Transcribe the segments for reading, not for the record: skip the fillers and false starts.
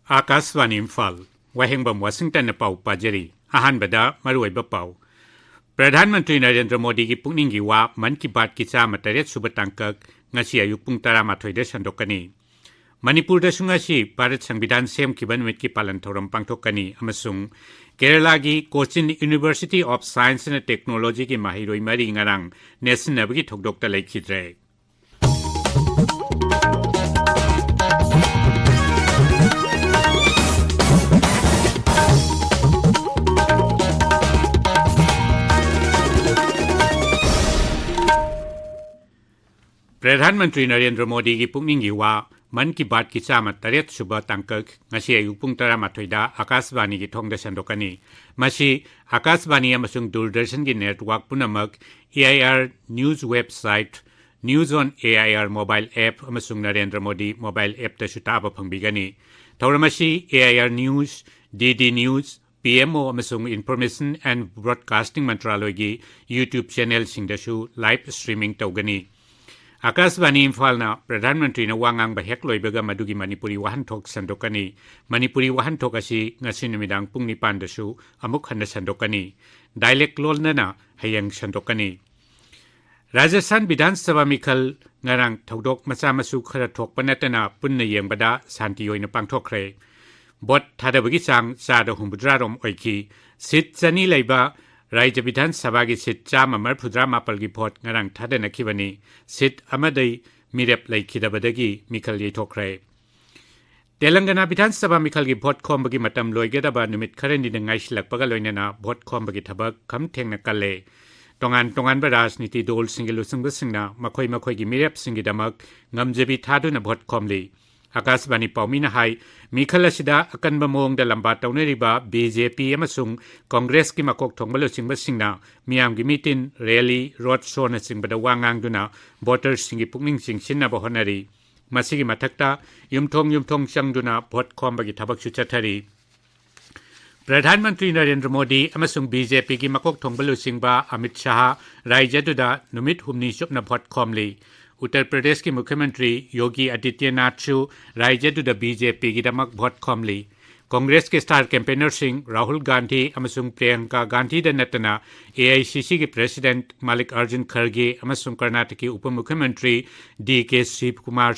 Akashvani Imphal वाहेंगबम Washington पाउ पाजरी अहानबदा मरुइबा पाउ प्रधानमंत्री नरेंद्र मोदी की पुनिंग की वा मन की बात की चाम तरेत सुब तांकक ngasi ayuk pung 12 da sandokani Manipur da sungasi Bharat Sambidan sem ki banwit ki palan thoram pangthokani amasung Kerala gi Cochin University of Science and Technology ki mahiroi mari ngarang national gi thokdok ta laikhidre प्रधानमंत्री नरेंद्र मोदी की पुनिंग की वा मन की बात की चाम तरेत सुब तांकक ngasi ayuk pung 12 da Akashvani की थोंग दा संदोकनी मसी आकाशवाणी अमसुंग दूरदर्शन की नेटवर्क पुनमक AIR news website news on AIR mobile app अमसुंग नरेंद्र मोदी मोबाइल ऐप दा सुताब फंगबिगनी थौरमसी AIR news DD news PMO अमसुंग इंफॉर्मेशन एंड ब्रॉडकास्टिंग मंत्रालय की YouTube चैनल सिंगदसु लाइव स्ट्रीमिंग तौगनी आकाशवाणी इम्फाल प्रधानमंत्री वांगांग हेक लोइबगा मदुगी मणिपुरी वाहनथोक संदोकनी मणिपुरी वाहनथोक असी ngasi numidang pung 9 dasu amuk handa sandokani dialect lolna hayang sandokani Rajasthan Vidhan Sabha Mikhal ngarang thodok macha masu khara thokpa natana punna yengbada santi oina pangthokre bot thadabagi chang chada humbudrarom oiki sit chani leiba Raja Vidhan Sabha की seat चाम अमर फुद्रा मापल की vote ngarang thada nakibani seat अमदई मिरेप लैखिदबदगी मिखल येथोखरे तेलंगाना विधान सभा मिखल की भोट खोमबगी मतम लोइगेदबा निमित खरेनि ngaइसिलकपगा लोइनेना भोट खोमबगी थबक खम थेंगना कल्ले तोंगान तोंगान राजनीति दल सिंगी लुसुंगबसिंगना मखोइ मखोइगी मिरेप सिंगी दमक ngamjebi thaduna भोट खोमली आकाशवाणी पाउमीना हाई मिखल असिदा अकनब मोंगदा लंबा तौनरिबा BJP अमसुंग कांग्रेस की मकोक थोंगबलो सिंगबसिंगना मियामगी मीटिंग रैली रोड शो न सिंगबदा वांगांगदुना वोटर्स सिंगी पुकनिंग सिंगसिनबा होनरी मसिगी मथक्ता युमथोंग चंगदुना भोट खोमबगी थबकसु चथरी प्रधानमंत्री नरेंद्र मोदी अमसुंग BJP की मकोक थोंगबलो सिंगबा अमित शाह राज्यदुदा नुमित हुमनी सुपना भोट खोमली उत्तर प्रदेश के मुख्यमंत्री योगी आदित्यनाथ राज्यदुदा BJP की दमक भोट खोमली कांग्रेस के स्टार कैंपेनर सिंह राहुल गांधी अमसुंग प्रियंका गांधी नतना AICC के प्रेसिडेंट मलिक अर्जुन खड़गे अमसुंग कर्नाटक के उप मुख्यमंत्री DK शिवकुमार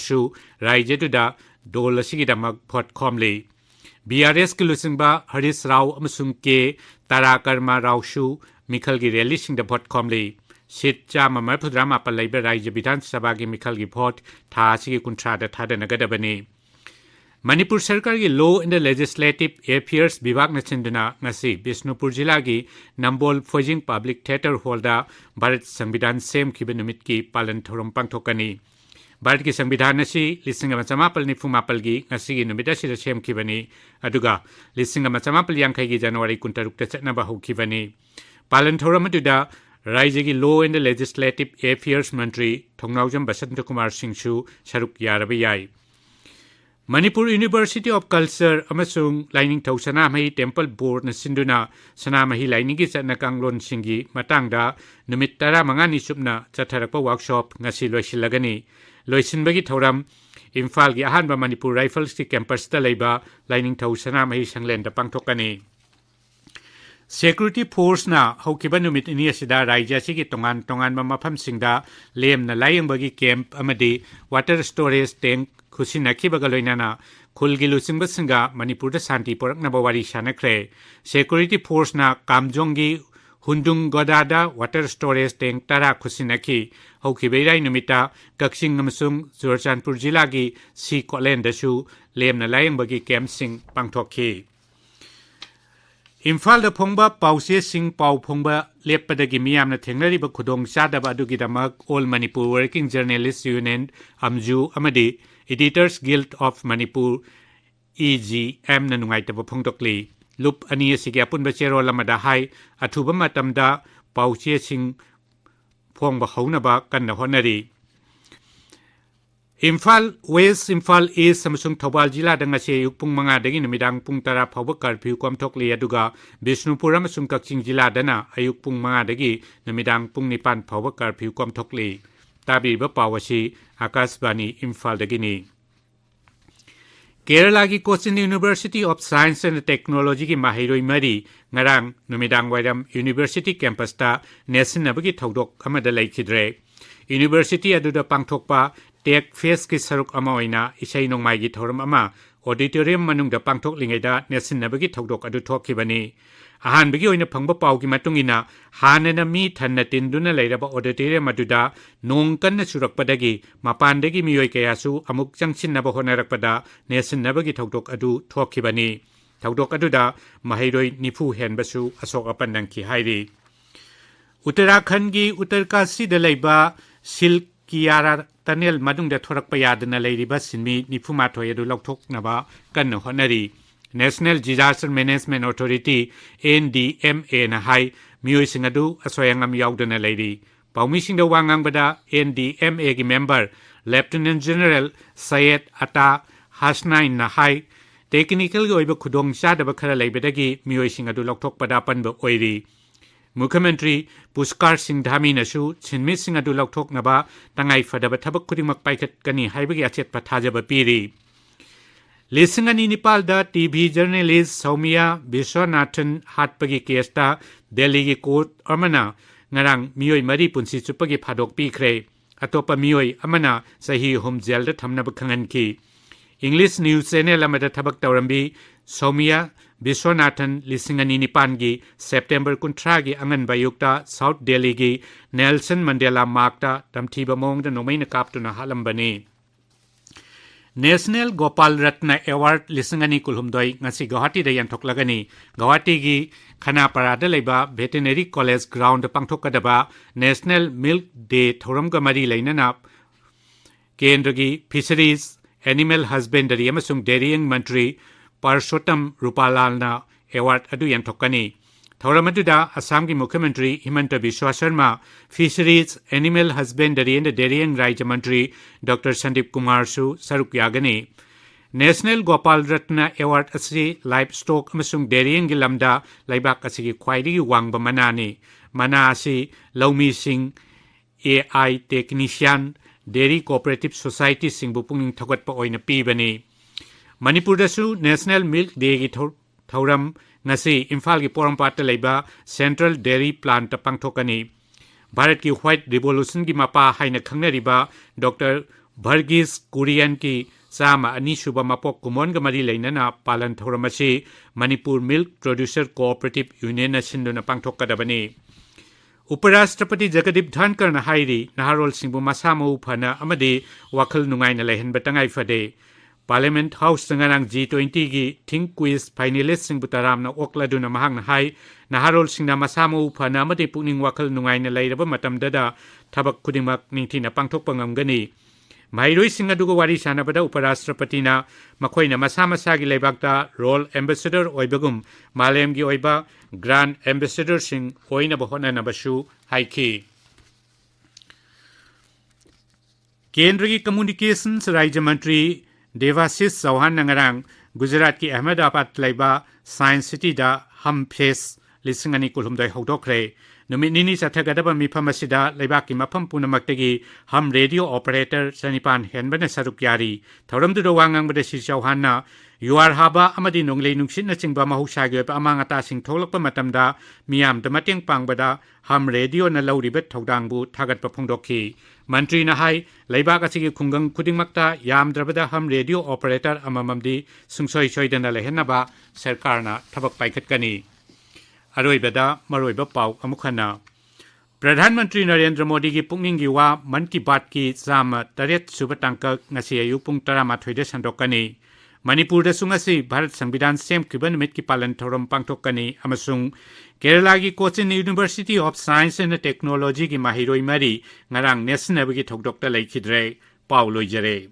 राज्यदुदा दल असिगी दमक भोट खोमली BRS के लुसिंगबा हरीश राव अमसुंग के ताराकर्मा राव मिखल की रैली सिंह भोट खोमली सीट चाम अमर फुद्रा मापल लैब राज्य विधान सभा की मिखल की भोट था की कुंथ्राद थादनगदबनी मणिपुर सरकार की लॉ एंड लेजिस्लेटिव अफेयर्स विभाग नचिंदना ngasi बिष्णुपुर जिला की नंबोल फोजिंग पब्लिक थिएटर हॉलदा भारत संविधान सेम की निमित की पालन थोरम पांगथोकनी भारत की संविधान असी 1949 की ngasi की निमित असिदा सेम की बनी अदुगा 1950 की जनवरी 16 चटनबा होखिबनी पालन थोरम अदुदा राज्य की लॉ एंड लेजिस्लेटिव अफेयर्स मंत्री थोंगनाउजम बसंत कुमार सिंहसु सरुक यारब याई मणिपुर यूनिवर्सिटी ऑफ कल्चर अमसुंग Lainingthou Sanamahi temple board न सिंधुना सनामही लाइनिंग की चटनकांगलोन सिंगी मतंगदा नुमित 15 नि सुपना चथरक वर्कशॉप ngasi लोइसिलगनी लोइसिनबगी थौरम इम्फाल की अहानबा मणिपुर राइफल्स की कैंपस दा लेबा लाइनिंग थौ सनामही संगलेन दा पांगथोकनी Security Force na haukiba numit ini asida raija sigi tongan mafam singda lem na layang bagi camp amadi water storage tank khusinaki bagaloinana khulgi lusingba singa Manipur da santi porak na bawari sanakre Security Force na kamjongi hundung godada water storage tank tara khusinaki haukibai numita kaksing amasung Churachandpur jila gi si kolen dasu lem na layang bagi camp sing pangthokhi Imphal da phongba pause sing pau phongba leppadagi miyamna thengnariba khudong chadaba adugidamak All Manipur Working Journalists Union Amju amadi Editors Guild of Manipur EGM na nungaitaba phongdokli lup ani asigi apunba chero lamada hai athuba matamda pause sing phongba haunaba kanna honari Imphal West Imphal East Samsung Thobal Jila ngasi yukpung manga dagi numidang pung tara phawba curfew komthokli aduga Bishnupur amasung Kakching Jila dana ayukpung manga dagi numidang pung 9 phawba curfew komthokli tabi ba pawasi Akashvani Imphal dagini Kerala ki Cochin University of Science and Technology ki mahiroi mari ngarang numidang wairam University campus ta nesin nabagi thodok amada laikidre University aduda pangthokpa Tech Fest ki saruk ama oina isai nongmai gi thoram ama auditorium manungda pangthok lingaida nesin nabagi thodok adu thokkibani ahan bagi oina phangba pau gi matungina hanana mi thanna tinduna leiraba auditorium aduda nong kanna surakpadagi mapandagi miyoi kayasu amuk changchinna ba honarakpada nesin nabagi thodok adu thokkibani thodok aduda mahiroi nifu henbasu asok apandang ki hairi Uttarakhand gi Uttarkasi da leiba Silkiara Tunnel madungda thorakpa yadana leiriba sinmi nifuma thoyadu lokthoknaba kanna honari National Disaster Management Authority NDMA na hai miyoi singadu asoyangam yaudana leiri paumi singda wangang bada NDMA gi member Lieutenant General Syed Atta Hasnain na hai technical gi oiba khudong chadaba khara leibadagi miyoi singadu lokthokpada panba oiri Mukhyamantri Pushkar Singh Dhami nasu chinmi sing adu lokthoknaba tangai fadaba thabak khudingmak paikhat kani haibagi achet pathajaba piri Lisingani Nepal da TV journalist Soumya Viswanathan hatpagi kesta Delhi gi court amana ngarang miyoi mari punsi chupagi phadok pikre atopa miyoi amana sahi home jail da thamnaba khangan ki English News Channel amada thabak tawrambi Soumya Viswanathan Lisingani Nipangi September Kuntragi Angan Bayukta South Delhi gi Nelson Mandela Markta Tamthiba Mong da Nomaina Kaptuna Halambani National Gopal Ratna Award Lisingani Kulhumdoi ngasi Guwahati da yantoklagani Guwahati gi Khanapara da leiba Veterinary College Ground pangthokadaba National Milk Day thoramga mari leinana Kendra gi Fisheries Animal Husbandry amasung Dairying Mantri Parshottam Rupalalna Award adu yanthokani Thoramaduda Assam ki Mukhyamantri Himanta Biswa Sharma Fisheries Animal Husbandry and Dairying Rajya Mantri Dr. Sandeep Kumar su saruk yagani National Gopal Ratna Award asi Livestock amasung Dairying gi lamda laibak asi gi khwaidagi wangba manani mana asi Laumi Singh AI Technician Dairy Cooperative Society singbu pungning thogatpa oina pibani Manipur dasu National Milk Day gi thauram ngasi Imphal gi Porampata leiba Central Dairy Plant ta pangthokani Bharat ki White Revolution gi mapa haina khangnariba Dr. Varghese Kurian ki sama ani suba mapok kumon ga mari leinana palan thauramasi Manipur Milk Producer Cooperative Union na sinduna pangthokadabani Uparashtrapati Jagdeep Dhankar na hairi naharol singbu masamo phana amadi wakhal nungai na lehenba tangai fade Parliament House ngarang G20 gi Think Quiz finalist sing butaram na okladuna mahang na hai naharol singna masamo phana amadi pukning wakhal nungai na leiraba matamda da thabak khudingmak ningthina pangthokpa ngamgani Mairoi singa dugo wari sanabada Uparashtrapati na makoina masa masa gi leibakta role ambassador oibagum malem gi oiba grand ambassador sing oina bahona nabasu haiki Kendra ki Communications Rajya Mantri Devasis Chauhan nangarang Gujarat ki Ahmedabad laiba Science City da Hum Face Lisingani kulhumdai hodokre numit nini sathagadaba mifam asida laibak ki mafam punamaktagi Hum Radio Operator Sanipan henbana saruk yari thoramdu do wangang bada si Chauhan na yuar haba amadi nonglei nungsit na chingba mahusha gi pa amang ata sing tholakpa matamda miyam da mateng pangbada Hum Radio na lauribet thodangbu thagatpa phongdokhi Mantri na hai laibak asigi khungang khudingmakta yamdrabada Hum Radio Operator amamamdi sungsoi soidana lehenaba sarkarna thabak paikhatkani aroibada maroiba pau amukhana Pradhan Mantri Narendra Modi gi pungning gi wa Man ki Baat ki chama taret suba tangka ngasi ayu pung 13 de sandokani Manipur da sungasi Bharat Samvidhan sem kiban mit ki palan thoram pangthokani amasung Kerala gi Cochin University of Science and Technology gi mahiroi mari ngarang national gi thokdokta laikhidre Paulo Jare